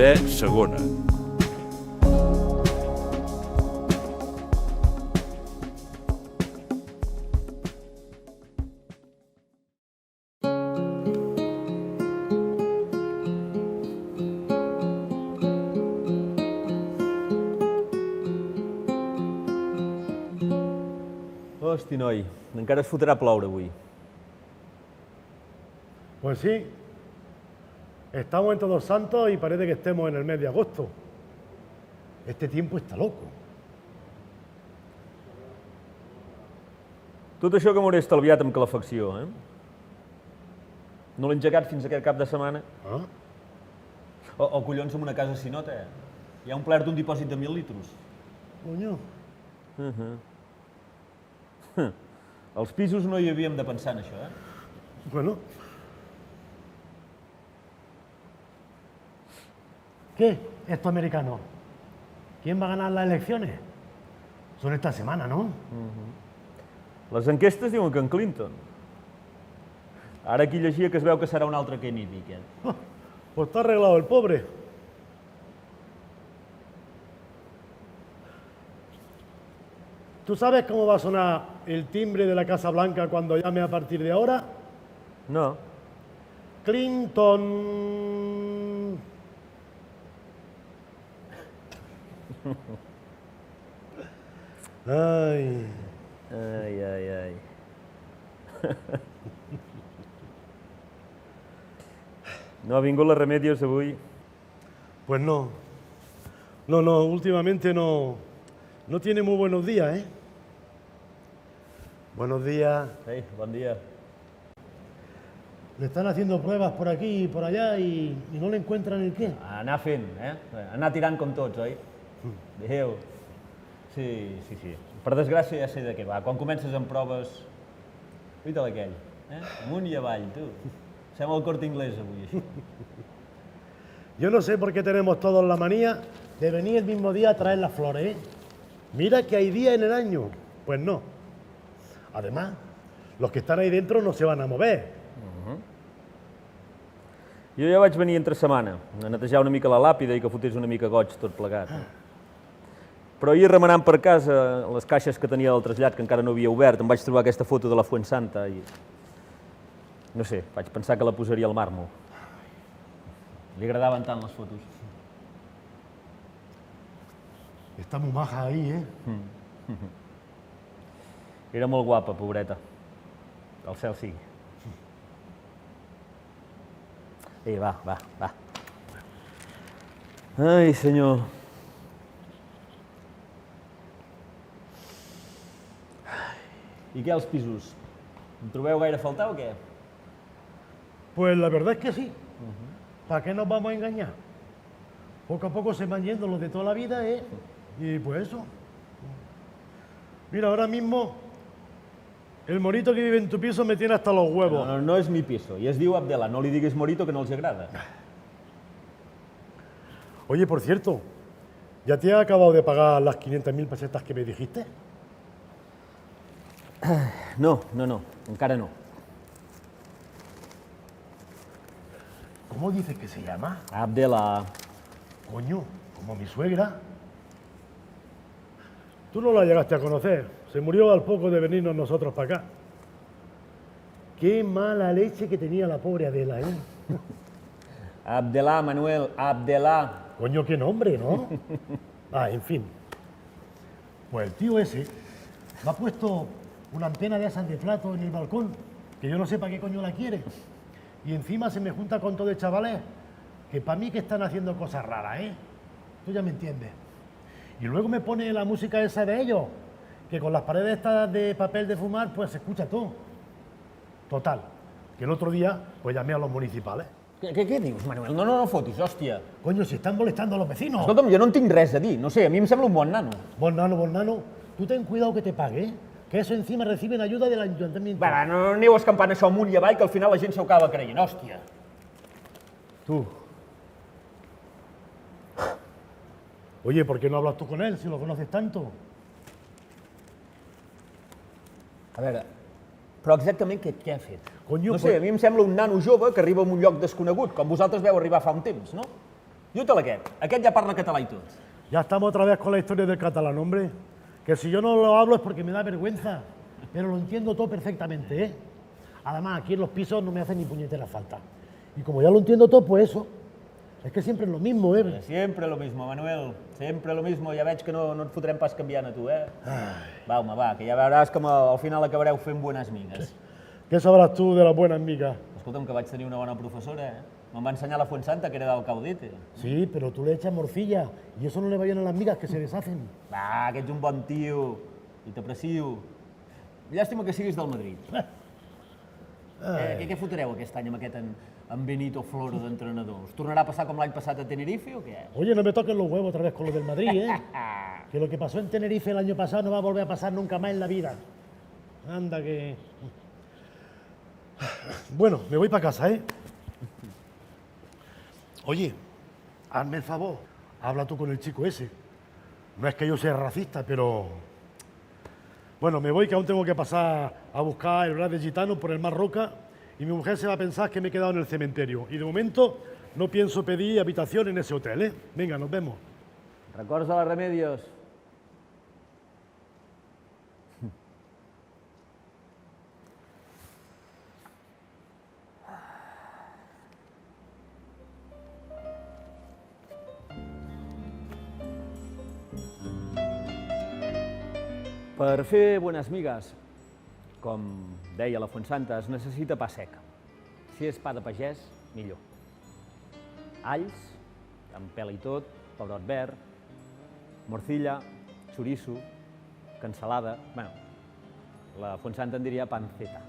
B segona. Hosti, noi, encara es fotrà a ploure avui. Pues sí, estamos en Todos Santos y parece que estemos en el mes de agosto. Este tiempo está loco. Tot això que m'hauré estalviat amb calefacció, eh? No l'he engegat fins aquest cap de setmana. Ah, O collons, en una casa si nota, eh? Hi ha omplert un dipòsit de 1.000 litres. coño. Als pisos no hi havíem de pensar en això, eh? Bueno. ¿Qué? Esto americano. ¿Quién va a ganar las elecciones? Son esta semana, ¿no? Les enquestes diuen que en Clinton. Ara aquí llegia que es veu que serà un altre Kennedy, aquest. Pues está arreglado el pobre. ¿Tú sabes cómo va a sonar el timbre de la Casa Blanca cuando llame a partir de ahora? No. Clinton. Ay. Ai, ai, ai. No ha vingut la Remedios avui? Pues no. No, últimamente no tiene muy buenos días, ¿eh? Buenos días. Ei, bon dia. Le están haciendo pruebas por aquí y por allá y no le encuentran el qué. Anar fent, eh? Anar tirant com tots, oi? Adéu. Sí. Per desgràcia ja sé de què va. Quan comences amb proves... Uita aquell, eh? Amunt i avall, tu. Sembla el Corte Inglés avui, així. Yo no sé por qué tenemos todos la manía de venir el mismo día a traer las flores, ¿eh? Mira que hay días en el año. Pues no. Además, los que están ahí dentro no se van a mover. Jo ja vaig venir entre setmana a netejar una mica la làpida i que fotés una mica goig tot plegat. Però ahir remenant per casa les caixes que tenia del trasllat, que encara no havia obert, em vaig trobar aquesta foto de la Fuensanta i... No sé, vaig pensar que la posaria al màrmol. Li agradaven tant les fotos. Está muy maja ahí, ¿eh? Era molt guapa, pobreta. El cel sigui. Ei, va. Ai, senyor. I què, els pisos? En trobeu gaire a faltar o què? Pues la verdad es que sí. ¿Para qué nos vamos a engañar? Poco a poco se van yendo los de toda la vida, ¿eh? Y pues eso. Mira, ahora mismo el morito que vive en tu piso me tiene hasta los huevos. No és mi piso, i es diu Abdela. No li diguis Morito, que no els agrada. Oye, por cierto, ¿ya te has acabado de pagar las 500.000 pesetas que me dijiste? No, encara no. ¿Cómo dices que se llama? Abdela. Coño, como mi suegra. Tú no la llegaste a conocer. Se murió al poco de venirnos nosotros para acá. Qué mala leche que tenía la pobre Adela, ¿eh? Abdela, Manuel, Abdela. Coño, qué nombre, ¿no? En fin. Pues el tío ese me ha puesto una antena de esas de plato en el balcón, que yo no sé para qué coño la quiere. Y encima se me junta con todo de chavales que para mí que están haciendo cosas raras, ¿eh? Tú ya me entiendes. Y luego me pone la música esa de ellos, que con las paredes estas de papel de fumar, pues se escucha todo. Total, que el otro día, pues llamé a los municipales. Què dius, Manuel? No fotis, hòstia. Coño, si están molestando a los vecinos. Escolta'm, jo no en tinc res a dir. No sé, a mi em sembla un bon nano. Bon nano, tú ten cuidado que te pague, ¿eh? Que eso encima reciben ayuda del ayuntamiento. Va, no aneu escampant això amunt i avall, que al final la gent s'ho acaba creient, hòstia. Tú. Oye, ¿por qué no hablas tú con él si lo conoces tanto? A veure, però exactament què ha fet? Conyo, no sé, a mi em sembla un nano jove que arriba a un lloc desconegut, com vosaltres veu arribar fa un temps, no? I útil aquest ja parla català i tot. Ya estamos otra vez con la historia del catalán, hombre. Que si yo no lo hablo es porque me da vergüenza, pero lo entiendo todo perfectamente, ¿eh? Además, aquí en los pisos no me hacen ni puñetera falta. Y como ya lo entiendo todo, pues eso. Es que siempre es lo mismo, ¿eh? Sempre lo mismo, Manuel. Sempre lo mismo. Ja veig que no et fotrem pas canviant a tu, eh? Va, home, va, que ja veuràs com al final acabareu fent bones migues. ¿Qué sabrás tú de las buenas migas? Escolta'm, que vaig tenir una bona professora, eh? Me'n va ensenyar la Fuensanta, que era del Caudete. Sí, pero tú le echas morcilla y eso no le va bien a las migas que se deshacen. Va, que ets un bon tio i t'aprecio. Llàstima que siguis del Madrid. Què fotreu aquest any amb aquest en Benito Floro d'entrenador? Us tornarà a passar com l'any passat a Tenerife o què? Oye, no me toques los huevos otra vez con lo del Madrid, ¿eh? Que lo que pasó en Tenerife el año pasado no va a volver a pasar nunca más en la vida. Anda que... Bueno, me voy para casa, ¿eh? Oye, hazme el favor, habla tú con el chico ese. No es que yo sea racista, pero... Bueno, me voy que aún tengo que pasar a buscar el Blas de Gitano por el Mar Roca y mi mujer se va a pensar que me he quedado en el cementerio. Y de momento no pienso pedir habitación en ese hotel, ¿eh? Venga, nos vemos. Records de les Remedios. Per fer bones migues, com deia la Fuensanta, es necessita pa sec. Si és pa de pagès, millor. Alls, amb pela i tot, pebrot verd, morcilla, xoriço, cansalada... Bueno, la Fuensanta en diria panceta.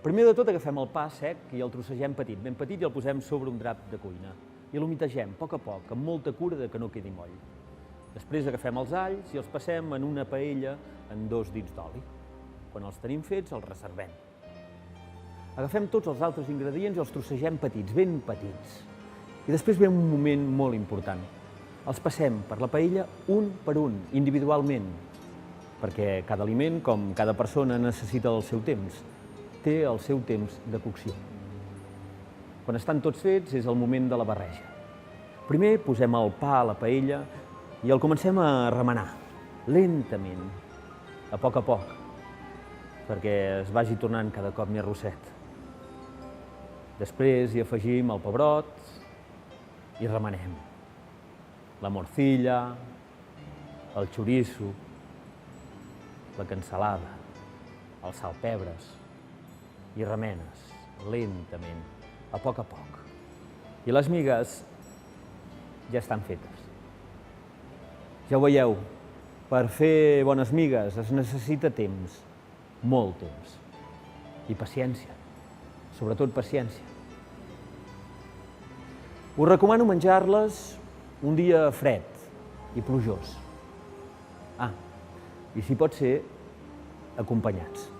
Primer de tot agafem el pa sec i el trossegem petit, ben petit, i el posem sobre un drap de cuina. I l'humitegem, a poc, amb molta cura de que no quedi moll. Després agafem els alls i els passem en una paella en 2 dits d'oli. Quan els tenim fets, els reservem. Agafem tots els altres ingredients i els trossegem petits, ben petits. I després ve un moment molt important. Els passem per la paella un per un, individualment, perquè cada aliment, com cada persona, necessita el seu temps. Té el seu temps de cocció. Quan estan tots fets, és el moment de la barreja. Primer posem el pa a la paella i el comencem a remenar, lentament, a poc, perquè es vagi tornant cada cop més rosset. Després hi afegim el pebrot i remenem. La morcilla, el xoriço, la cansalada, els salpebres i remenes, lentament, a poc. I les migues ja estan fetes. Ja ho veieu, per fer bones migues es necessita temps, molt temps, i paciència, sobretot paciència. Us recomano menjar-les un dia fred i plujós. I si pot ser, acompanyats.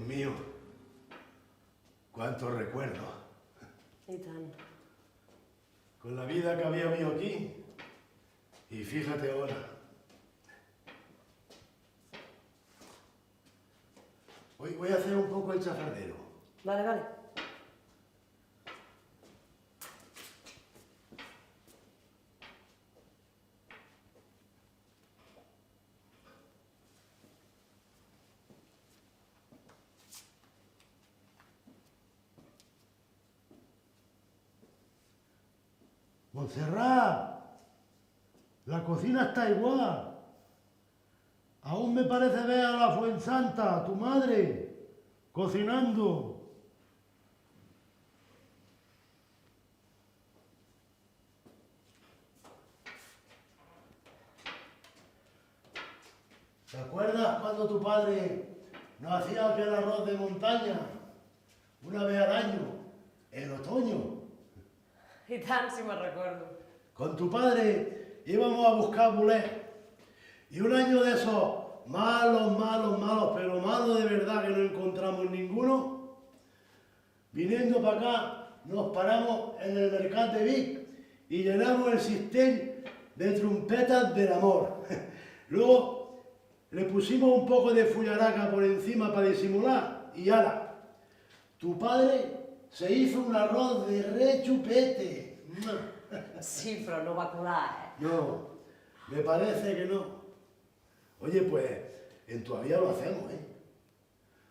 mío, cuántos recuerdos. I tant. Con la vida que había habido aquí. Y fíjate ahora. Hoy voy a hacer un poco el chafardero. Vale, vale. Montserrat, la cocina está igual. Aún me parece ver a la Fuensanta, tu madre, cocinando. ¿Te acuerdas cuando tu padre nos hacía aquel arroz de montaña una vez al año, en otoño? I tant, si me'n recordo. Con tu padre íbamos a buscar bulé. Y un año de esos malos, pero malos de verdad que no encontramos ninguno, viniendo para acá, nos paramos en el mercado de Vic y llenamos el cistern de trompetas del amor. Luego le pusimos un poco de fullaraca por encima para disimular y ala, tu padre se hizo un arroz de rechupete. Sí, però no va colar, No, me parece que no. Oye, pues, en todavía lo hacemos, ¿eh?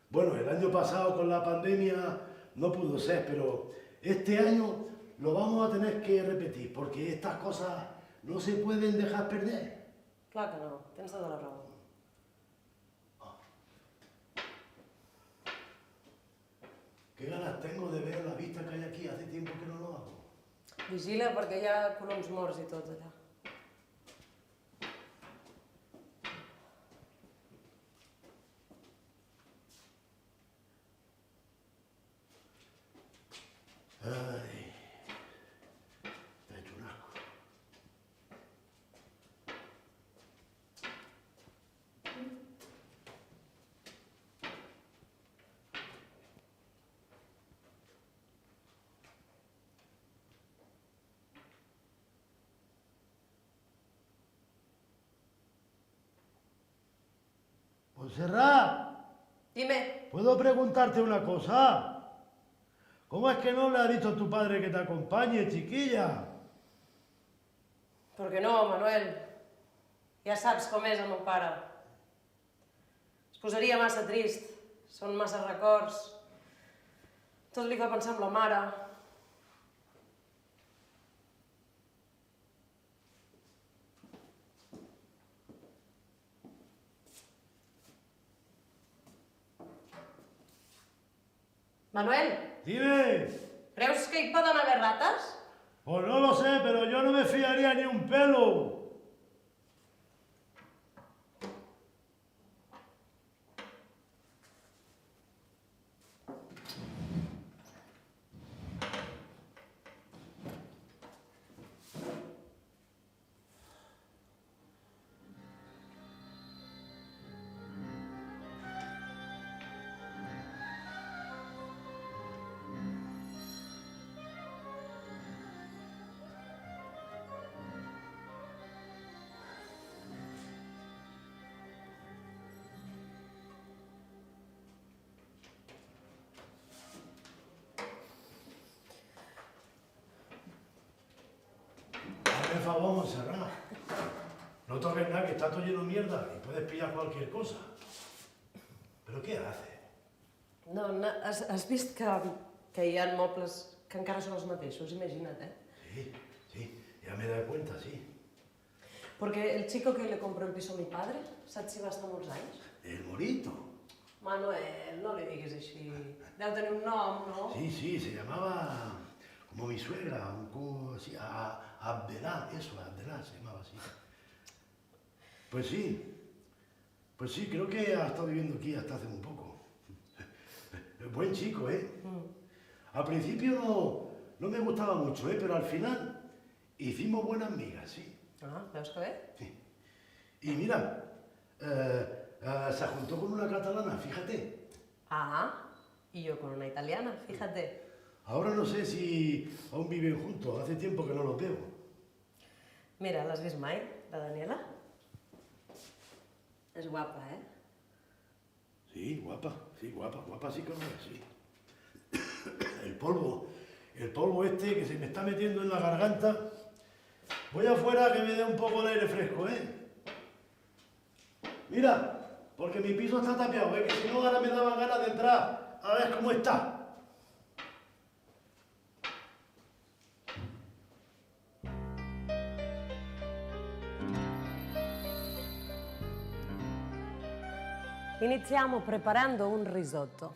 Bueno, el año pasado con la pandemia no pudo ser, pero este año lo vamos a tener que repetir, porque estas cosas no se pueden dejar perder. Clar que no, tens tota la raó. Qué ganas tengo de ver la vista que hay aquí, hace tiempo que no lo hago. Vigila perquè hi ha coloms morts i tot allà. Ay, está hecho un asco. Montserrat, Dime, ¿puedo preguntarte una cosa? ¿Cómo es que no le ha dicho a tu padre que te acompañe, chiquilla? per què no, Manuel? Ja saps com és el meu pare. Es posaria massa trist, són massa records. Tot li fa pensar en la mare. Manuel, Dime. creus que hi poden haver rates? Pues no lo sé, pero yo no me fiaría ni un pelo. Hazme favor, Montserrat. No toques nada, que está todo lleno de mierda y puedes pillar cualquier cosa. ¿Pero qué haces? No, has vist que hi ha mobles que encara són els mateixos? Imagina't, Sí, sí, ya me he dado cuenta, sí. Porque el chico que le compró el piso a mi padre, saps si va estar molts anys? El morito. Manuel, no li diguis així. Deu tenir un nom, no? Sí, sí, se llamaba como mi suegra, un poco así, Abdelá, eso, Abdelá se llamaba así. Pues sí, creo que ha estado viviendo aquí hasta hace un poco. Buen chico, ¿eh? Al principio no me gustaba mucho, ¿eh? Pero al final hicimos buenas migas, sí. Ah, veus que bé? Sí. Y mira, se juntó con una catalana, fíjate. Ah, y yo con una italiana, fíjate. Ahora no sé si aún viven juntos, hace tiempo que no los veo. Mira, l'has vist mai, la Daniela? És guapa, eh? Sí, guapa, guapa sí que lo es, sí. El polvo este que se me está metiendo en la garganta. Voy afuera que me dé un poco de aire fresco, ¿eh? Mira, porque mi piso está tapiado, ¿eh? Que si no ahora me daban ganas de entrar a ver cómo está. Iniziamo preparando un risotto.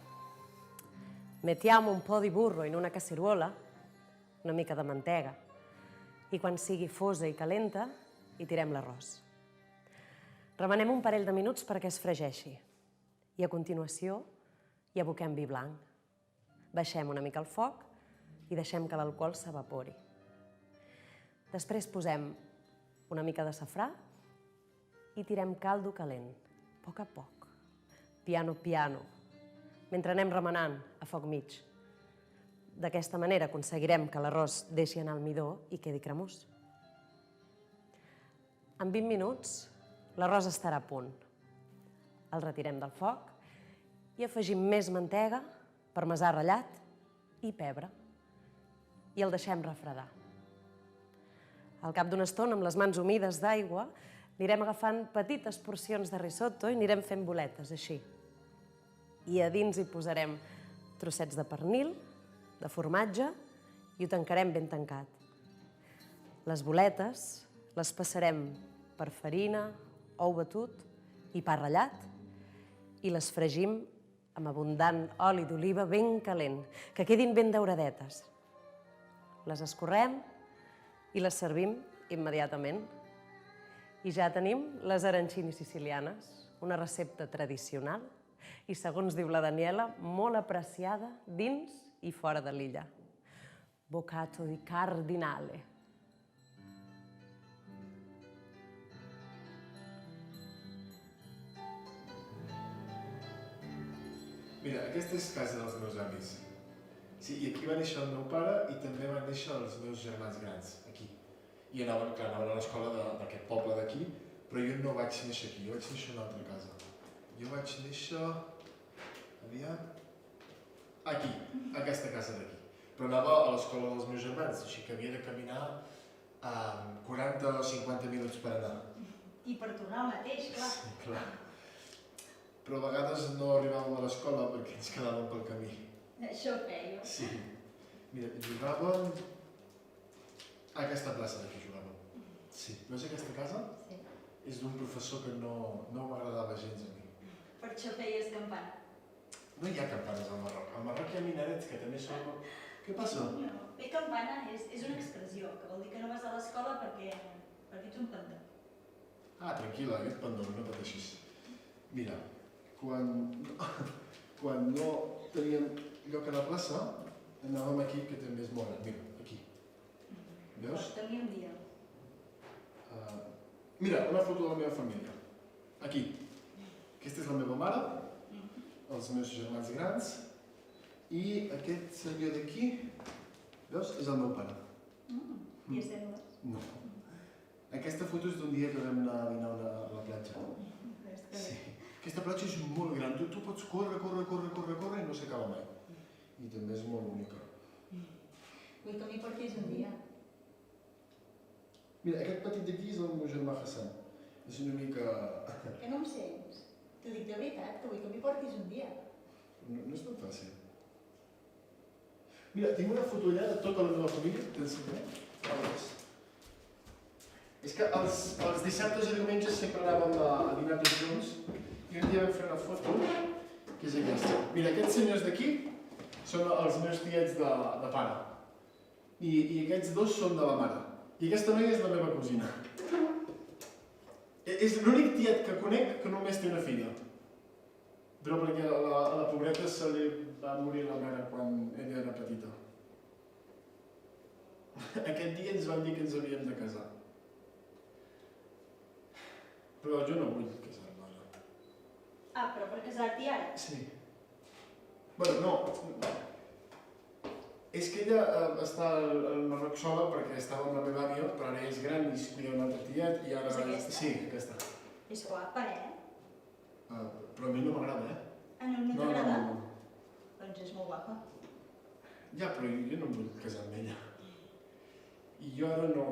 Mettiamo un po' di burro in una casseruola, una mica de mantega, i quan sigui fosa i calenta, hi tirem l'arròs. Remenem un parell de minuts perquè es fregeixi i a continuació hi aboquem vi blanc. Baixem una mica el foc i deixem que l'alcohol s'evapori. Després posem una mica de safrà i tirem caldo calent, a poc, piano piano, mentre anem remenant a foc mig. D'aquesta manera aconseguirem que l'arròs deixi anar el midó i quedi cremós. En 20 minuts l'arròs estarà a punt. El retirem del foc i afegim més mantega, parmesà ratllat i pebre. I el deixem refredar. Al cap d'una estona, amb les mans humides d'aigua, anirem agafant petites porcions de risotto i anirem fent boletes, així. I a dins hi posarem trossets de pernil, de formatge, i ho tancarem ben tancat. Les boletes les passarem per farina, ou batut i pa ratllat i les fregim amb abundant oli d'oliva ben calent, que quedin ben dauradetes. Les escorrem i les servim immediatament. I ja tenim les arancini sicilianes, una recepta tradicional i, segons diu la Daniela, molt apreciada dins i fora de l'illa. Bocato di cardinale. Mira, aquesta és casa dels meus avis. Sí, i aquí va néixer el meu pare i també van néixer els meus germans grans, aquí. I anaven a l'escola d'aquest poble d'aquí, però jo no vaig néixer aquí, jo vaig néixer en una altra casa. Jo vaig néixer... Aquí, a aquesta casa d'aquí. Però anava a l'escola dels meus germans, així que havia de caminar 40 o 50 minuts per anar. I per tornar al mateix, clar. Sí, clar. Però a vegades no arribàvem a l'escola perquè ens quedàvem pel camí. Això feia. Sí. Mira, jugàvem... A aquesta plaça d'aquí jugàvem. Sí. Veus aquesta casa? Sí. És d'un professor que no m'agradava gens a mi. Per això feies campana. No hi ha campanes al Marroc. Al Marroc hi ha minarets que també són... Què passa? No, fer campana és una expressió, que vol dir que no vas a l'escola perquè ets un pendó. Ah, tranquil·la, aquest pendó, no pateixis. Mira, quan no teníem lloc a la plaça, anàvem aquí, que també és molt gran. Mira, aquí. Veus? Porta-m'hi un dia. Mira, una foto de la meva família. Aquí. Aquesta és la meva mare, els meus germans grans, i aquest senyor d'aquí, veus? És el meu pare. I sembles? No. Aquesta foto és d'un dia que vam anar a dinar a la platja. Sí. Aquesta platja és molt gran, tu pots córrer i no s'acaba mai. I també és molt bonica. Vull que m'hi portis un dia. Mira, aquest petit d'aquí és el meu germà Hassan. És una mica... Que no em sents? T'ho dic de veritat, que vull que m'hi portis un dia. No és tan fàcil. Mira, tinc una foto allà de tota la meva família, t'ensenyaré. És que els dissabtes i diumenges sempre anàvem a dinar tots junts i un dia vam fer una foto, que és aquesta. Mira, aquests senyors d'aquí són els meus tiets de pare. I aquests dos són de la mare. I aquesta noia és la meva cosina. És l'únic tiet que conec que només té una filla. Però perquè a la pobreta se li va morir la mare quan ella era petita. Aquest dia ens van dir que ens havíem de casar. Però jo no vull casar-me ara. Ah, però per casar-t'hi ara? Sí. Bueno, no. És que ella està al Marroc sola perquè estava amb la meva àvia, però ara és gran i es cuida un altre tiet i ara... És aquesta? Sí, aquesta. És guapa, Però a mi no m'agrada, Ah, no t'agrada? Doncs és molt guapa. Ja, però jo no em vull casar amb ella. I jo ara no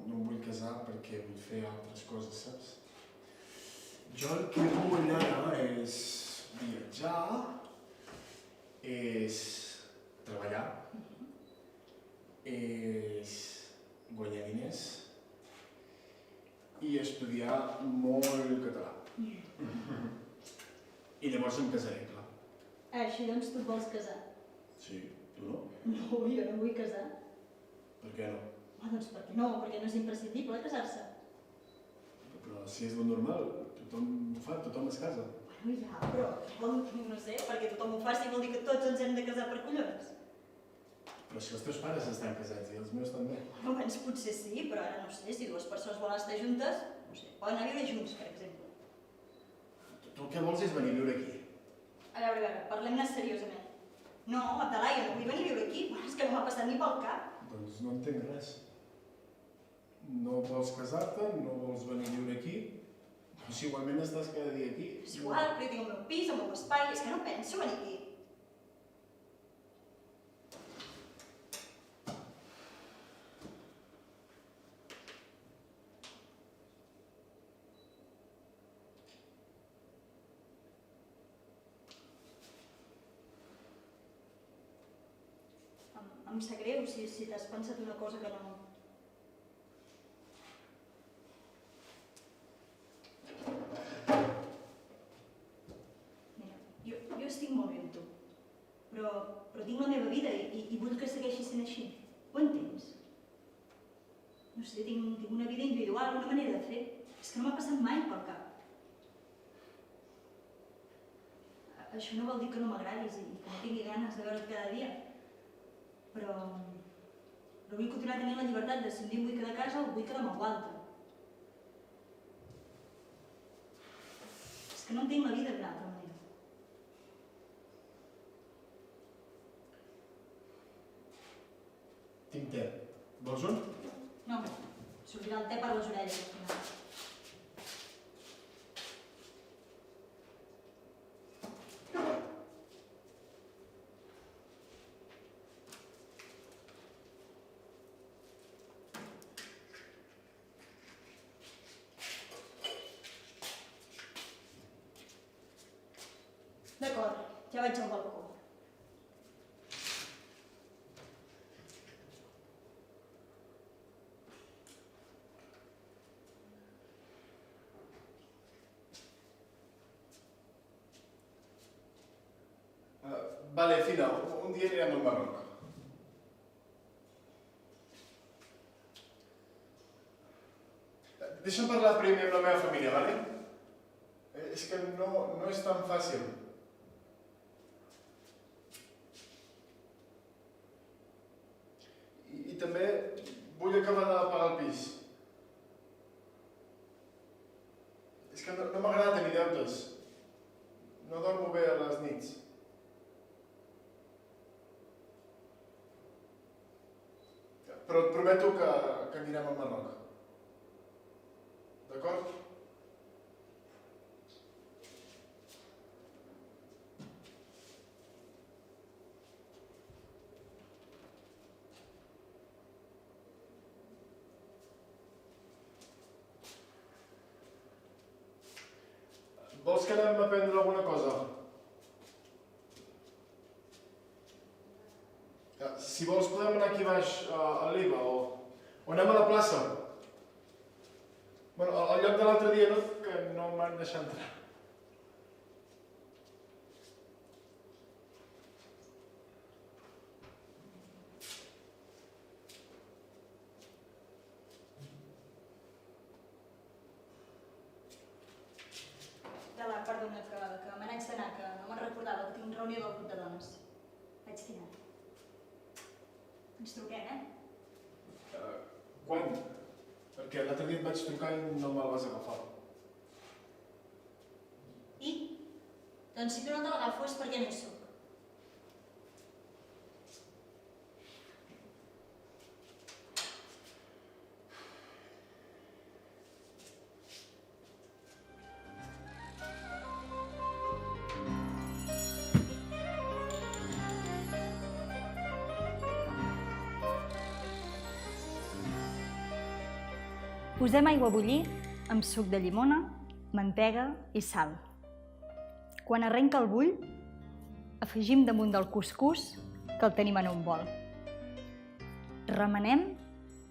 em vull casar perquè vull fer altres coses, saps? Jo el que vull ara és viatjar, és treballar, és guanyar diners i estudiar molt català. I llavors em casaré, clar. Així doncs tu et vols casar? Sí, tu no? No, jo no vull casar. Per què no? Doncs perquè no és imprescindible casar-se. Però si és lo normal, tothom ho fa, tothom es casa. Bueno, ja, però no sé, perquè tothom ho faci vol dir que tots ens hem de casar per collons. Però si els teus pares estan casats i els meus també. Abans potser sí, però ara no sé, si dues persones volen estar juntes, no sé, poden anar a viure junts, per exemple. Tu el que vols és venir a viure aquí. A veure, parlem-ne seriosament. No, Talaia, no vull venir a viure aquí. Bueno, és que no m'ha passat ni pel cap. Doncs no entenc res. No vols casar-te, no vols venir a viure aquí, però si igualment estàs cada dia aquí... És igual, però jo tinc el meu pis, el meu espai, és que no penso venir aquí. Em sap greu si t'has pensat una cosa que no... Mira, jo estic molt bé amb tu, però tinc la meva vida i vull que segueixi sent així. Ho entens? No sé, tinc una vida individual, una manera de fer. És que no m'ha passat mai pel cap. Això no vol dir que no m'agradis i que no tingui ganes de veure't cada dia. Però vull continuar tenint la llibertat de si un dia em vull quedar a casa o vull quedar amb algú altre. És que no entenc la vida d'una altra manera. Tinc te. Vols un? No, sortirà el te per les orelles al final. D'acord, ja vaig al balcó. Vale, Fina, un dia anirem al Marroc. Deixa'm parlar primer amb la meva família, vale? És que no és tan fàcil. I també vull acabar de pagar el pis. És que no m'agrada tenir deutes. No dormo bé a les nits. Però et prometo que anirem al Marroc. D'acord? Vols que anem a prendre alguna cosa? Si vols podem anar aquí baix a l'Iva o anem a la plaça. Bueno, al lloc de l'altre dia que no m'han deixat entrar. Perdona, que me n'haig d'anar, que no me'n recordava, que tinc reunió del grup de dones. Vaig dinar. Ens truquem, Quan? Perquè l'altre dia et vaig trucar i no me'l vas agafar. I? Doncs si tu no te l'agafo és perquè no hi soc. Posem aigua a bullir amb suc de llimona, mantega i sal. Quan arrenca el bull, afegim damunt del cuscús que el tenim en un bol. Remenem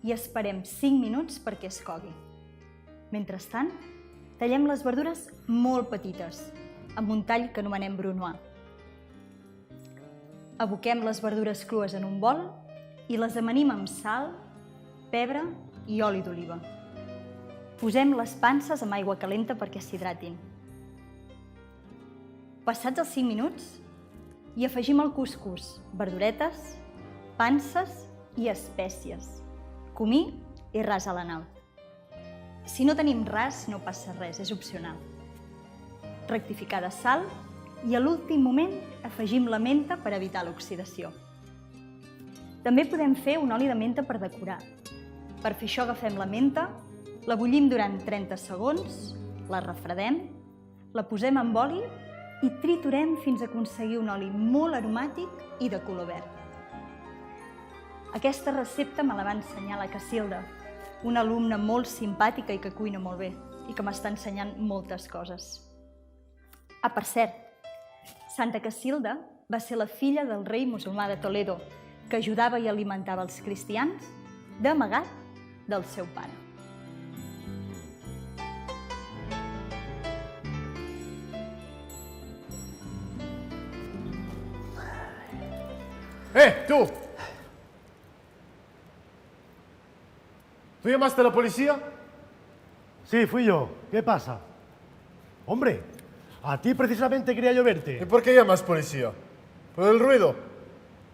i esperem 5 minuts perquè es cogui. Mentrestant, tallem les verdures molt petites, amb un tall que anomenem brunoise. Aboquem les verdures crues en un bol i les amanim amb sal, pebre i oli d'oliva. Posem les panses amb aigua calenta perquè s'hidratin. Passats els 5 minuts, hi afegim el cuscús, verduretes, panses i espècies, comí i ras a la nau. Si no tenim ras, no passa res, és opcional. Rectificar de sal i a l'últim moment afegim la menta per evitar l'oxidació. També podem fer un oli de menta per decorar. Per fer això agafem la menta, la bullim durant 30 segons, la refredem, la posem amb oli i triturem fins a aconseguir un oli molt aromàtic i de color verd. Aquesta recepta me la va ensenyar la Casilda, una alumna molt simpàtica i que cuina molt bé i que m'està ensenyant moltes coses. Ah, per cert, Santa Casilda va ser la filla del rei musulmà de Toledo, que ajudava i alimentava els cristians d'amagat del seu pare. ¡Tú! ¿Tú llamaste a la policía? Sí, fui yo. ¿Qué pasa? Hombre, a ti precisamente quería yo ¿Y verte. por qué llamas policía? ¿Por el ruido?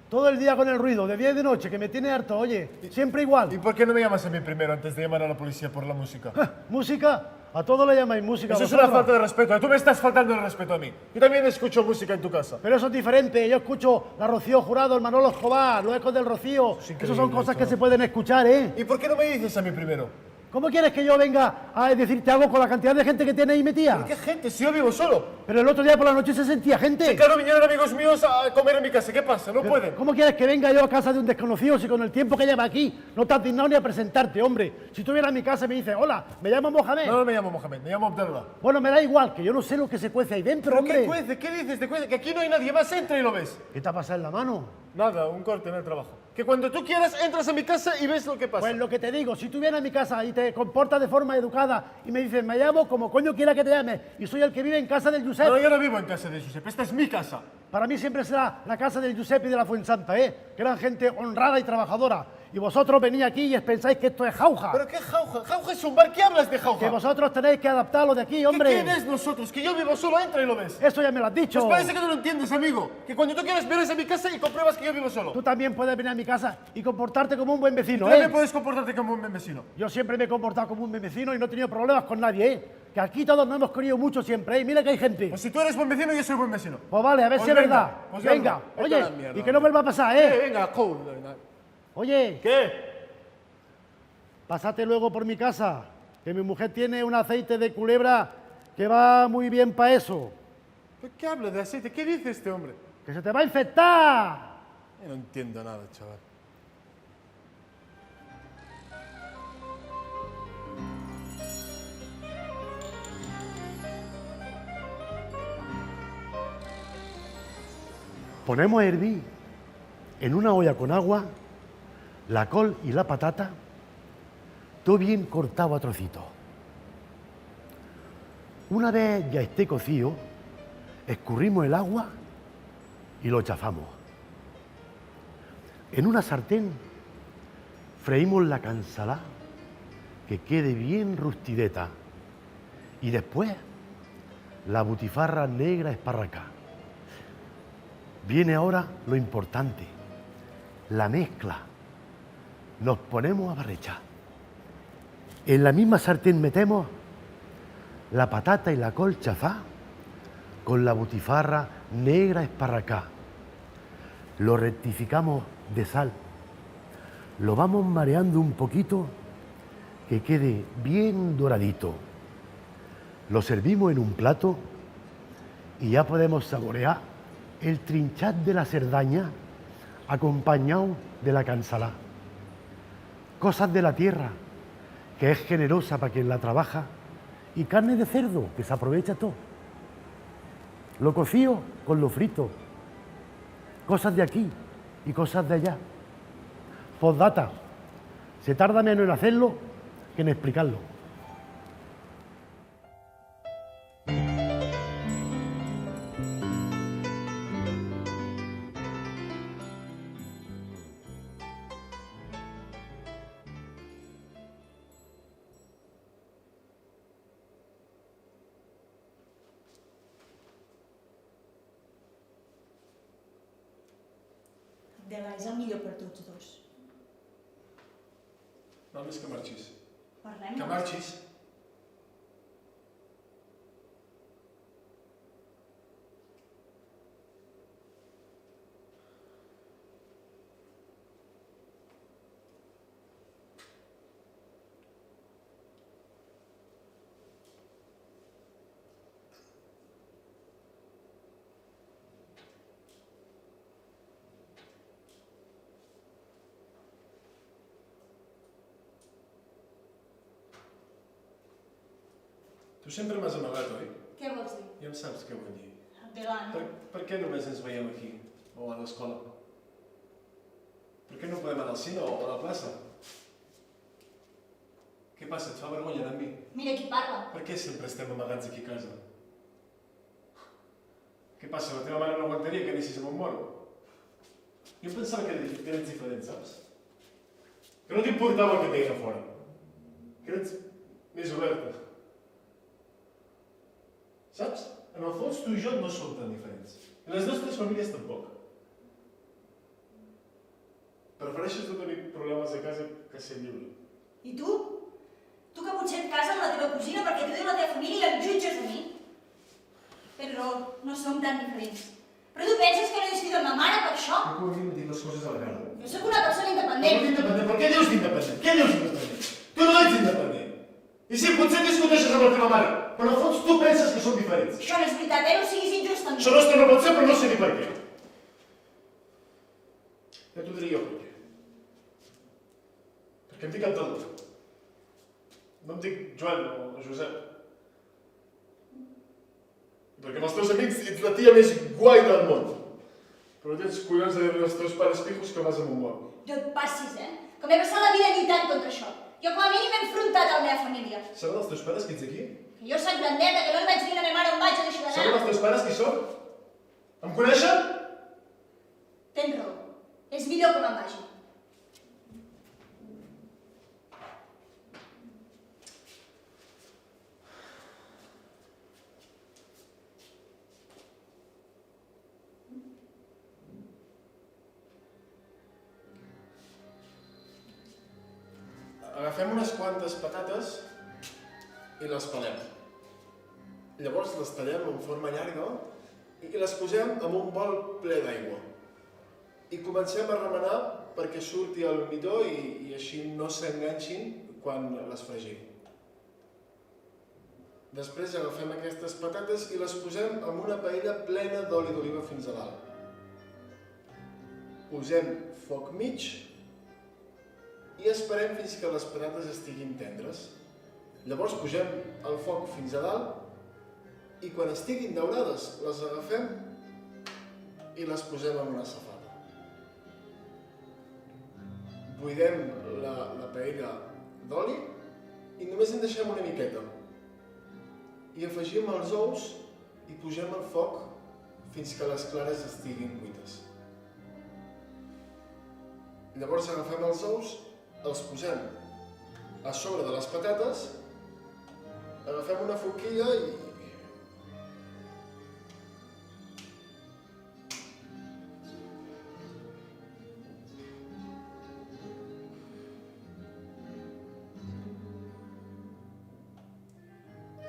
Todo el día con el ruido, de día y de noche, que me tiene harto, oye. Siempre ¿Y igual. por qué no me llamas a mí primero antes de llamar a la policía por la música? ¿Música? A todo le llamáis música. Eso es vosotros. una falta de respeto. Tú me estás faltando el respeto a mí. Yo también escucho música en tu casa. Pero eso es diferente. Yo escucho la Rocío Jurado, el Manolo Escobar, los ecos del Rocío. Es increíble Eso son cosas esto. que se pueden escuchar, ¿eh? ¿Y por qué no me dices a mí primero? ¿Cómo quieres que yo venga a decirte algo con la cantidad de gente que tiene ahí metida? ¿Por qué gente? Si yo vivo solo. Pero el otro día por la noche se sentía gente. Sí, claro, vinieron amigos míos a comer en mi casa. ¿Qué pasa? No pueden. ¿Cómo quieres que venga yo a casa de un desconocido si con el tiempo que lleva aquí no te has dignado ni a presentarte, hombre? Si tú vienes a mi casa y me dices, hola, me llamo Mohamed. No, no me llamo Mohamed, me llamo Abdallah. Bueno, me da igual, que yo no sé lo que se cuece ahí dentro, ¿Pero hombre. qué cuece? ¿Qué dices de cuece? Que aquí no hay nadie más. Entra y lo ves. ¿Qué te ha pasado en la mano? Nada, un corte en el trabajo. Que cuando tú quieras entras a mi casa y ves lo que pasa. Pues lo que te digo, si tú vienes a mi casa y te comportas de forma educada y me dices, me llamo como coño quiera que te llames y soy el que vive en casa del Josep, No, yo no vivo en casa de Josep, esta es mi casa. para mí siempre será la casa del Josep y de la Fuensanta, ¿eh? Que eran gente honrada y trabajadora. Y vosotros venís aquí y pensáis que esto es jauja. ¿Pero qué jauja? Jauja es un bar, ¿qué hablas de Que jauja? vosotros tenéis que adaptarlo de aquí, hombre. ¿Quién es nosotros? Que yo vivo solo, entra y lo ves. Eso ya me lo has dicho. Pues parece que no lo entiendes, amigo. Que cuando tú quieras vienes a mi casa y compruebas que yo vivo solo. Tú también puedes venir a mi casa y comportarte como un buen vecino, Tú también ¿eh? puedes comportarte como un buen vecino. Yo siempre me he comportado como un buen vecino y no he tenido problemas con nadie, ¿eh? Que aquí todos nos hemos querido mucho siempre, ¿eh? Mira que hay gente. Pues si tú eres buen vecino, yo soy buen vecino. Pues vale, a ver Pues si es venga, verdad. pues Venga, vete a oye, la mierda, y que no vuelva a pasar, ¿eh? Venga, cool. Oye, ¿Qué? pásate luego por mi casa, que mi mujer tiene un aceite de culebra que va muy bien para eso. ¿Pero qué habla de aceite? ¿Qué dice este hombre? ¡Que se te va a infectar! Yo no entiendo nada, chaval. Ponemos a hervir en una olla con agua la col y la patata, todo bien cortado a trocitos. Una vez ya esté cocido, escurrimos el agua y lo chafamos. En una sartén freímos la cansalá que quede bien rustideta y después la butifarra negra esparracá. Viene ahora lo importante, la mezcla. Nos ponemos a barrechar. En la misma sartén metemos la patata y la col chafá con la butifarra negra esparracá. Lo rectificamos de sal. Lo vamos mareando un poquito que quede bien doradito. Lo servimos en un plato y ya podemos saborear el trinchat de la Cerdaña acompañado de la cansalá. Cosas de la tierra que es generosa para quien la trabaja, y carne de cerdo, que se aprovecha todo. Lo cocío con lo frito. Cosas de aquí y cosas de allá. Postdata, se tarda menos en hacerlo que en explicarlo. Abdela, és el millor per tots dos. Només que marxis. Parlem. Que marxis. Tu sempre m'has amagat, oi? Què vols dir? Ja em saps què vull dir. Abdela, no. Per què només ens veiem aquí? O a l'escola? Per què no podem anar al cine o a la plaça? Què passa? Et fa vergonya de mi? Mira qui parla. Per què sempre estem amagats aquí a casa? Què passa? La teva mare no aguantaria que anessis amb un moro? Jo em pensava que eres diferent, saps? Que no t'importava el que deien a fora. Que eres més oberta. Saps? En el fons, tu i jo no som tan diferents. I les nostres famílies tampoc. Prefereixes no tenir problemes a casa que ser lliure. I tu? Tu que potser et cases amb la teva cosina perquè t'ho diu la teva família i em jutges a mi? Tens raó, no som tan diferents. Però tu penses que no he decidit amb ma mare per això? No convim dir les coses a la cara. Jo sóc una persona No independent. d'independent, per què dius d'independent? Què dius d'independent? Tu no ets independent. I sí, potser discuteixes amb la teva mare, però en el fons tu penses que som diferents. Això no és veritat, no siguis injust amb mi. Això no pot ser, però no sé ni per què. Ja t'ho diria jo per què. Perquè em dic Abdel. No em dic Joan o Josep. Perquè amb els teus amics ets la tia més guai del món. Però tens collons de dir als teus pares pijos que vas amb un mort. No et passis, Que m'he passat la vida lluitant contra això. Jo com a mínim he enfrontat a la meva família. Saben els teus pares que ets aquí? Que jo soc grandeta, que no li vaig dir a la meva mare on vaig a deixar Saben d'anar. els teus pares qui són? Em coneixen? Tens raó. És millor que me'n vagi. Agafem unes quantes patates i les pelem. Llavors les tallem en forma llarga i les posem en un bol ple d'aigua. I comencem a remenar perquè surti el midó i així no s'enganxin quan les fregim. Després agafem aquestes patates i les posem en una paella plena d'oli d'oliva fins a dalt. Posem foc mig i esperem fins que les patates estiguin tendres. Llavors posem el foc fins a dalt i quan estiguin daurades les agafem i les posem en una safata. Buidem la paella d'oli i només en deixem una miqueta. I afegim els ous i posem el foc fins que les clares estiguin cuites. Llavors agafem els ous, els posem a sobre de les patates, agafem una forquilla i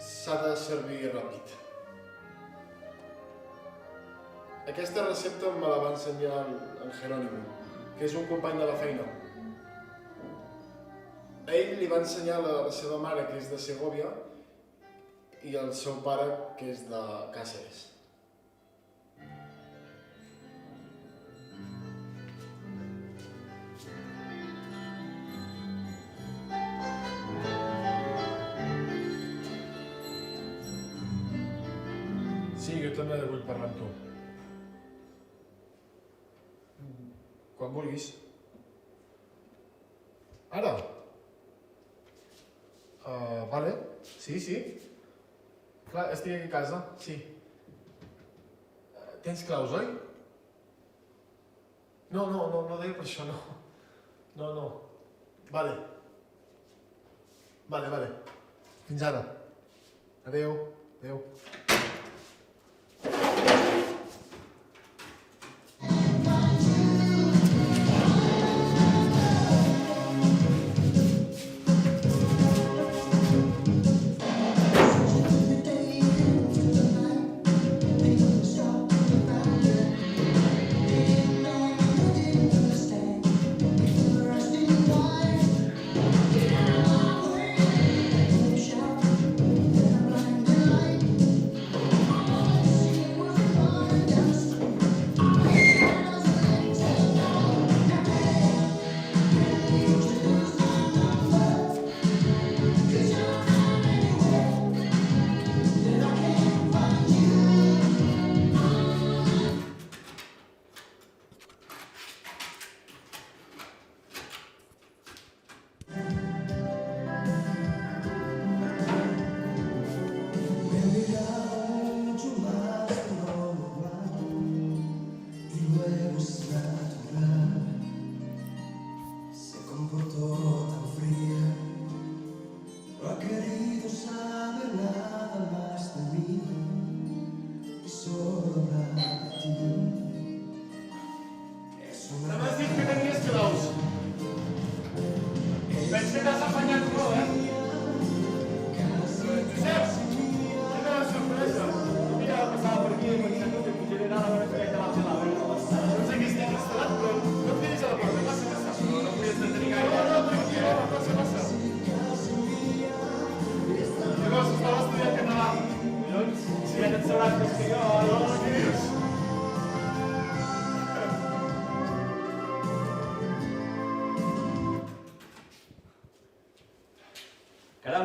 s'ha de servir ràpid. Aquesta recepta me la va ensenyar en Jerónimo, que és un company de la feina. A ell li va ensenyar la seva mare, que és de Segovia, i el seu pare, que és de Càceres. Sí, jo també vull parlar amb tu. Quan vulguis. Ara? Vale, sí, sí. Clar, estic aquí a casa, sí. Tens claus, oi? No deia per això, no. No. Vale. Vale. Fins ara. Adéu.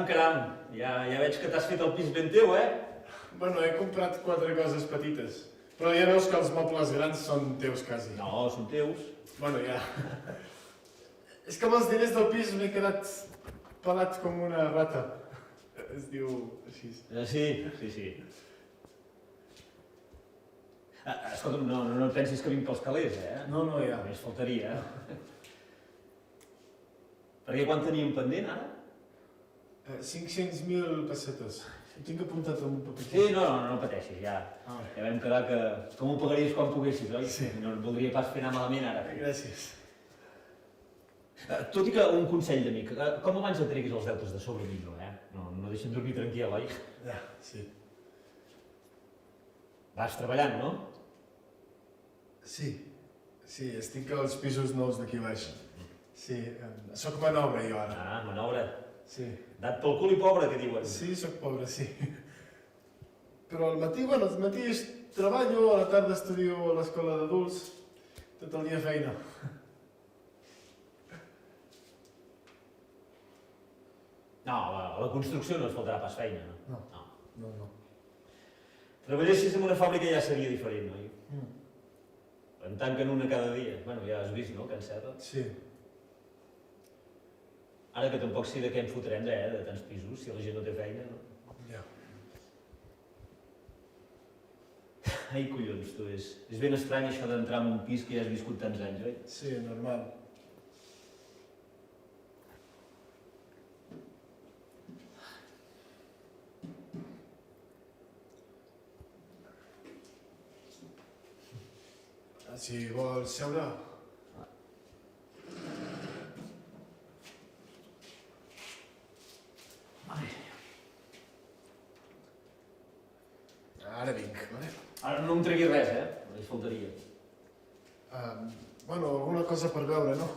Caram, ja veig que t'has fet el pis ben teu, Bueno, he comprat 4 coses petites, però ja veus que els mobles grans són teus, quasi. No, són teus. Bueno, ja. És que amb els diners del pis m'he quedat pelat com una rata. Es diu així. Sí. Escolta'm, no et pensis que vinc pels calés, No, ja. Només faltaria, Perquè quan teníem pendent, ara? 500.000 pessetes. Ho tinc apuntat en un paper. Sí, no pateixis, ja vam quedar que m'ho pagaries quan poguessis, oi? Sí. No et voldria pas fer anar malament ara. Gràcies. Tot i que un consell d'amic, com abans et treguis els deutes de sobre millor, No deixem dormir tranquil, oi? Ja, sí. Vas treballant, no? Sí, estic als pisos nous d'aquí baix. Sí, soc manobre jo ara. Ah, manobre. Sí. Dat pel cul i pobre, que diuen. Sí, soc pobre, sí. Però al matí treballo, a la tarda estudio a l'escola d'adults, tot el dia feina. No, a la construcció no et faltarà pas feina, no? No. Treballessis en una fàbrica ja seria diferent, oi? En tanquen una cada dia. Bueno, ja has vist, no, que enceta? Sí. Ara que tampoc sé de què em fotrem, de tants pisos, si la gent no té feina, no? Ja. Ai, collons, tu, és ben estrany això d'entrar en un pis que ja has viscut tants anys, oi? Sí, normal. Si vols seure... Ara vinc, vale? Ara no em treguis res, només faltaria. Bueno, alguna cosa per veure, no?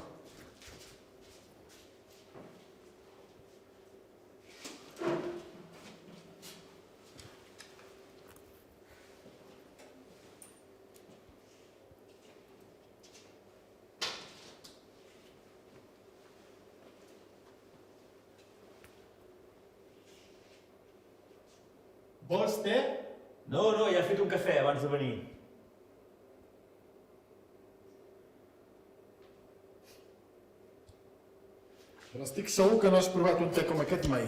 Vols té? No, ja he fet un cafè abans de venir. Però estic segur que no has provat un te com aquest mai.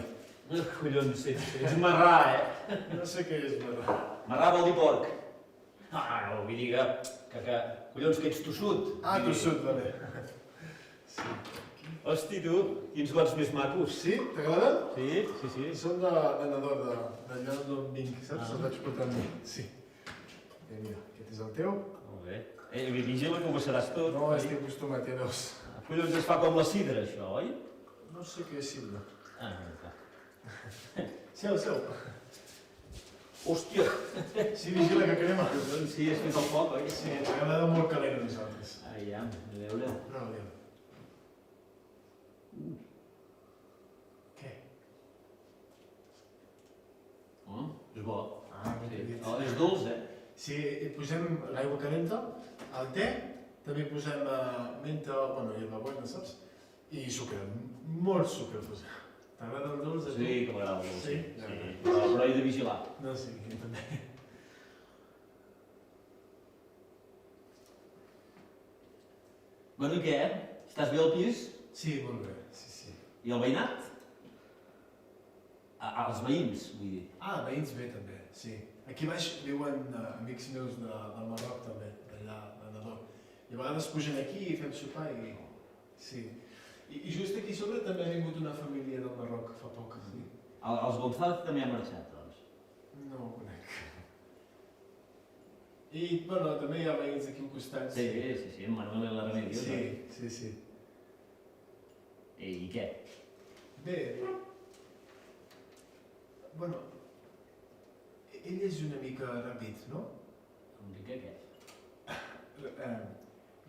Collons, és marrà, eh? No sé què és, però... Marrà vol dir porc. No, vull dir que collons, que ets tossut. Ah, tossut, vale. Hosti, tu, quins gots més macos. Sí? T'agraden? Sí. Són de nadó, d'allà d'on vinc, saps? Els vaig portar amb mi. Sí. Mira, aquest és el teu. Molt bé. Vigila que ho passaràs tot. No, estic acostumat, ja veus. Collons, es fa com la sidra, això, oi? No sé què és sidra. Ah, clar. Seu. Hòstia! Sí, vigila que crema. Doncs sí, has fet el foc, oi? Sí, ens agrada molt calent a nosaltres. Ja, a veure. No, aviam. Què? Oh, és bo. Ah, ben Sí. dit. Oh, és dolç, eh? Sí, hi posem l'aigua calenta, el te, també posem menta, bueno, hierbabuena, saps? I sucre, molt sucre posem. T'agrada el dolç? a tu? Sí, que m'agrada el dolç. Sí? Sí. Però he de vigilar. No, sí, jo també. Bueno, i què? Estàs bé al pis? Sí, molt bé, sí. I el veïnat? Els veïns, vull dir. Ah, veïns bé també, sí. Aquí baix viuen amics meus del Marroc també, d'allà, de Nador. I a vegades pugen aquí i fem sopar i... Sí. I just aquí sobre també ha vingut una família del Marroc fa poc. Sí. Els González també han marxat, doncs. No ho conec. I, bueno, també hi ha veïns aquí al costat. Sí, en Manuel i la Remedios. Sí. I què? Bé, bueno, ell és una mica ràpid, no? Em dic què?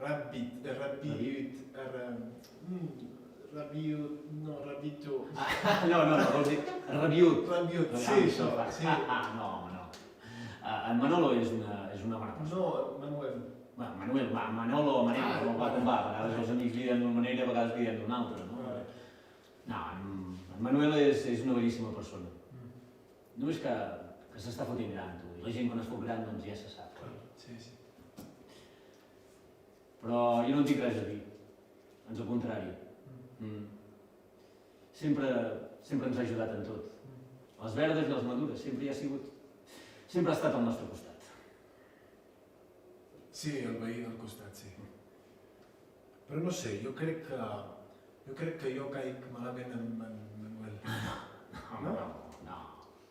Ràpid, rabito. No, vols dir rabiut. Rabiut, sí, això, sí. No. En Manolo és una bona persona. No, Manuel. Manuel, Manolo, com va. A vegades els amics li diuen d'una manera, a vegades li diuen d'una altra, no? No, en Manuel és una bellíssima persona. Només que s'està fotent gran, tu. I la gent quan es fot gran, doncs ja se sap. Sí. Però jo no en tinc res a dir. Ans al contrari. Sempre ens ha ajudat en tot. Les verdes i les madures, sempre hi ha sigut. Sempre ha estat al nostre costat. Sí, el veí del costat, sí. Però no sé, jo crec que jo caic malament en Manuel.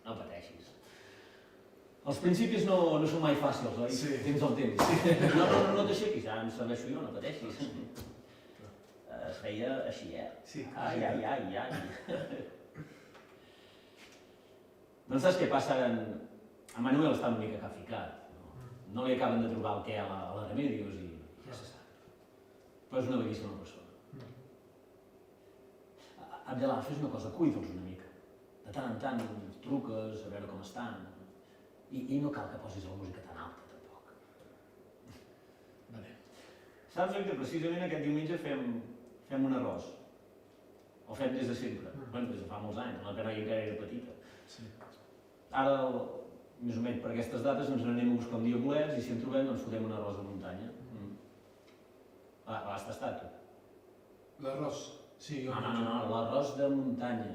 No pateixis. Els principis no són mai fàcils, oi? Sí. Tens el temps. No t'aixequis, ara em serveixo jo, no pateixis. Es feia així, eh? Sí. Ai. Doncs saps què passa? En Manuel està una mica caficat. No li acaben de trobar el què a la Remedios i ja se sap. Però és una bellíssima persona. Abdelà, fes una cosa, cuida'ls una mica. De tant en tant truques a veure com estan. I no cal que posis la música tan alta, tampoc. Vale. Saps que precisament aquest diumenge fem un arròs. O fem des de sempre. Bueno, des de fa molts anys, la noia encara era petita. Sí. Ara, més o menys per aquestes dates, ens n'anem a buscar un dia a Bolers i si en trobem, doncs fotem un arròs de muntanya. L'has tastat, tu? L'arròs? Sí, jo... No, l'arròs de muntanya.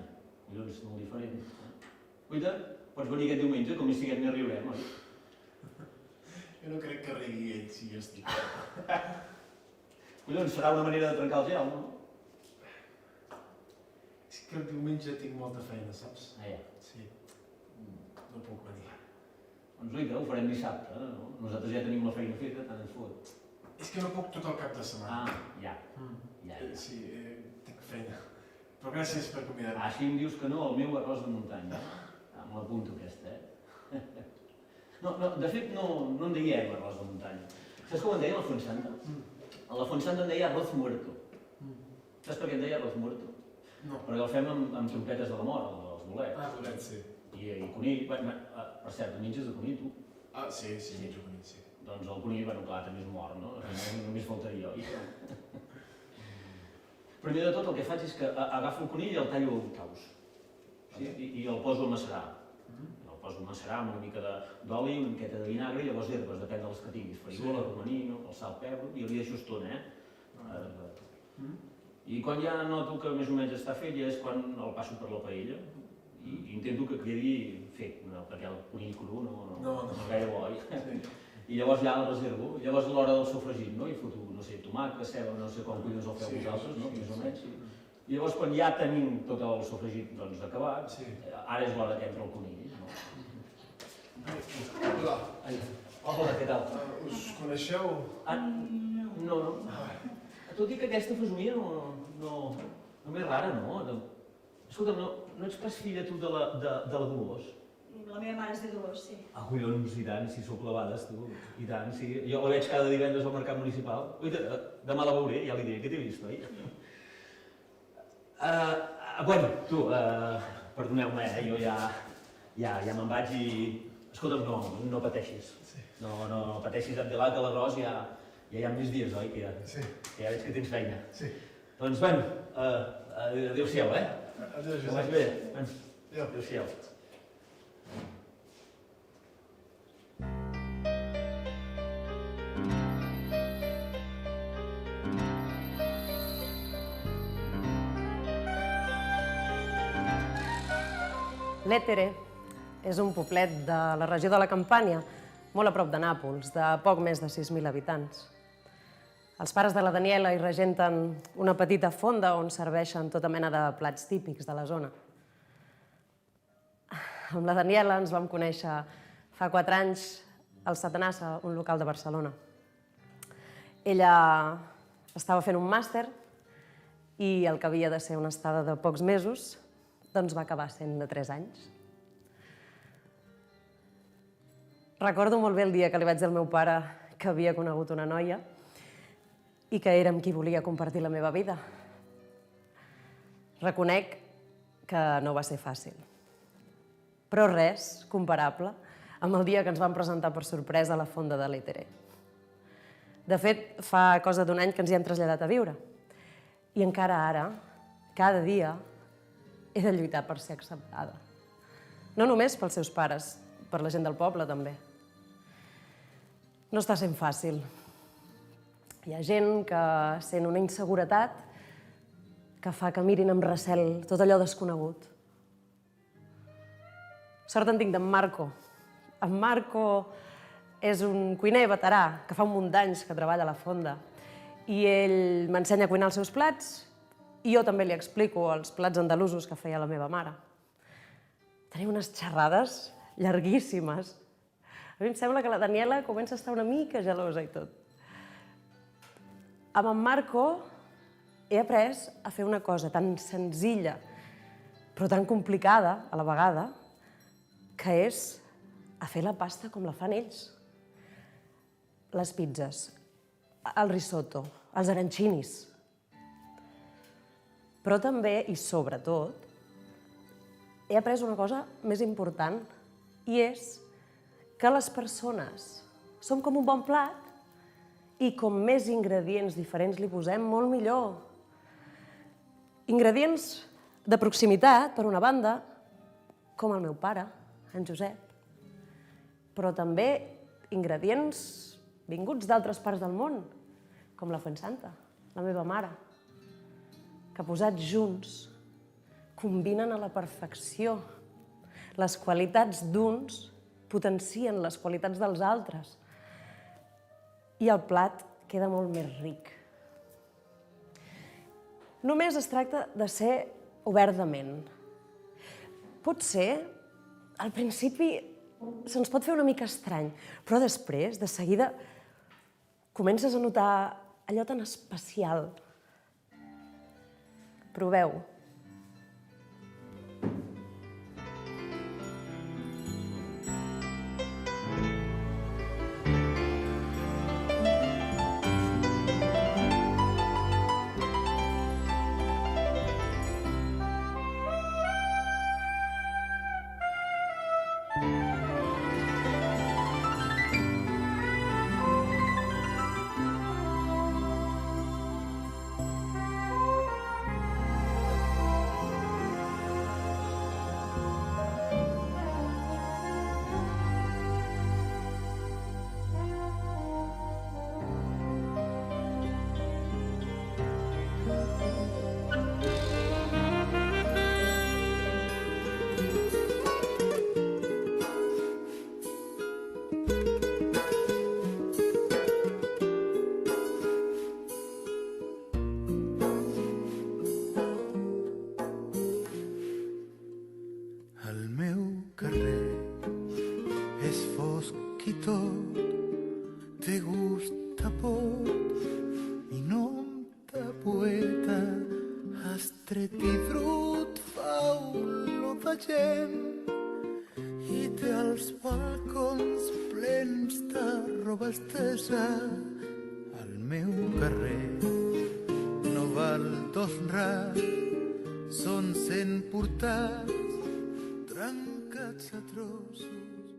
Collons, és molt diferent. Cuida, pots venir aquest diumenge, com si aquest n'hi riurem, oi? Jo no crec que rigui ell si jo estic. Collons, serà una manera de trencar el gel, no? És que el diumenge tinc molta feina, saps? Ja. Sí. No puc venir. Doncs oita, ho farem dissabte, no? Nosaltres ja tenim la feina feta, tant ens fot. És que no puc tot el cap de setmana. Ja. Sí, tinc feina. Però gràcies per convidar-me. Així em dius que no, el meu arròs de muntanya. Me l'apunto aquesta, eh? No, de fet no en dèiem arròs de muntanya. Saps com en deia la Fontsanta? A la Fontsanta en deia arroz muerto. Saps per què en deia arroz muerto? No. Perquè el fem amb trompetes de la mort, els bolets. Ah, bolets, sí. I conill, per cert, menges de conill, tu? Ah, sí, menjo conill, sí. Doncs el conill, bueno, clar, també és mort, no? Només faltaria, oi? Primer de tot el que faig és que agafo el conill i el tallo en taus. Sí? I el poso a macerar. El el poso a macerar amb una mica d'oli, una miqueta de vinagre i llavors herbes, depèn de les que tinguis, farigola, romaní, el sal, pebre, i li deixo estona, I quan ja noto que més o menys està fet ja és quan el passo per la paella i intento que quedi fet, perquè el conill cru no és gaire bo, I llavors ja el reservo, llavors a l'hora del sofregit, no? I foto, no sé, tomàquet, ceba, no sé com collons el feu vosaltres, no? Més o menys. I llavors quan ja tenim tot el sofregit acabat, ara és l'hora que entra el conill, no? Hola. Hola, què tal? Us coneixeu? No. Tot i que aquesta fesomia no m'és rara, no? Escolta, no ets pas filla tu de la Dolors? La meva mare és de Dolors, sí. Collons, i tant, si sou clavades, tu. I tant, sí. Jo la veig cada divendres al mercat municipal. Ui, demà la veuré, ja li diré que t'he vist, oi? Bueno, tu, perdoneu-me, jo ja me'n vaig i... Escolta'm, no pateixis. No pateixis, Abdelà, que l'arròs ja hi ha més dies, oi? Que ja veig que tens feina. Sí. Doncs, bueno, adéu-siau, Adéu, Que vagi bé. Adéu-siau. L'Ètere és un poblet de la regió de la Campània, molt a prop de Nàpols, de poc més de 6.000 habitants. Els pares de la Daniela hi regenten una petita fonda on serveixen tota mena de plats típics de la zona. Amb la Daniela ens vam conèixer fa 4 anys al Satanàs, un local de Barcelona. Ella estava fent un màster i el que havia de ser una estada de pocs mesos doncs va acabar sent de 3 anys. Recordo molt bé el dia que li vaig dir al meu pare que havia conegut una noia i que era amb qui volia compartir la meva vida. Reconec que no va ser fàcil, però res comparable amb el dia que ens vam presentar per sorpresa a la fonda de l'Ètere. De fet, fa cosa d'1 any que ens hi hem traslladat a viure i encara ara, cada dia, he de lluitar per ser acceptada. No només pels seus pares, per la gent del poble també. No està sent fàcil. Hi ha gent que sent una inseguretat que fa que mirin amb recel tot allò desconegut. Sort en tinc d'en Marco. En Marco és un cuiner veterà que fa un munt d'anys que treballa a la fonda i ell m'ensenya a cuinar els seus plats i jo també li explico els plats andalusos que feia la meva mare. Tenim unes xerrades llarguíssimes. A mi em sembla que la Daniela comença a estar una mica gelosa i tot. Amb en Marco he après a fer una cosa tan senzilla però tan complicada a la vegada, que és a fer la pasta com la fan ells. Les pizzas, el risotto, els arancinis. Però també, i sobretot, he après una cosa més important, i és que les persones som com un bon plat i com més ingredients diferents li posem, molt millor. Ingredients de proximitat, per una banda, com el meu pare, en Josep, però també ingredients vinguts d'altres parts del món, com la Fuensanta, la meva mare, que posats junts combinen a la perfecció. Les qualitats d'uns potencien les qualitats dels altres i el plat queda molt més ric. Només es tracta de ser obert de ment. Potser, al principi, se'ns pot fer una mica estrany, però després, de seguida, comences a notar allò tan especial. Proveu. meu carrer és fosc i tot, té gust de pot i nom de poeta, estret i brut, fa olor de gent i té els balcons plens de roba estesa. El meu carrer no val dos ras, són 100 portats trencats a trossos.